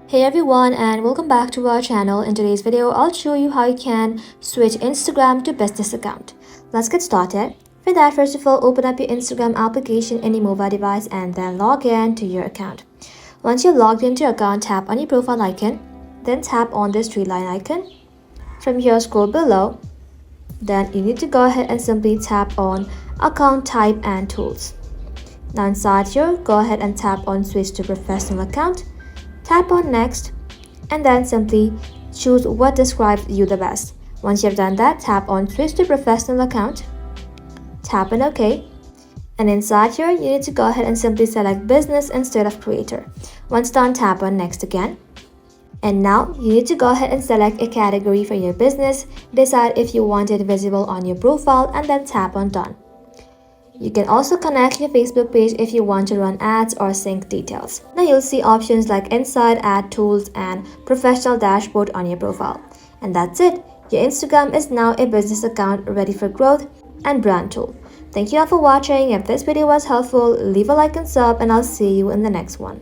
Hey everyone, and welcome back to our channel. In today's video, I'll show you how you can switch Instagram to business account. Let's get started. For that, first of all, open up your Instagram application in your mobile device and then log in to your account. Once you're logged into your account, tap on your profile icon, then tap on this three line icon. From here, scroll below. Then you need to go ahead and simply tap on account type and tools. Now inside here, go ahead and tap on switch to professional account. Tap on next and then simply choose what describes you the best. Once you've done that, tap on switch to professional account. Tap on OK. And inside here, you need to go ahead and simply select business instead of creator. Once done, tap on next again. And now you need to go ahead and select a category for your business. Decide if you want it visible on your profile and then tap on done. You can also connect your Facebook page if you want to run ads or sync details. Now you'll see options like Inside, Ad Tools, and Professional Dashboard on your profile. And that's it. Your Instagram is now a business account ready for growth and brand tool. Thank you all for watching. If this video was helpful, leave a like and sub, and I'll see you in the next one.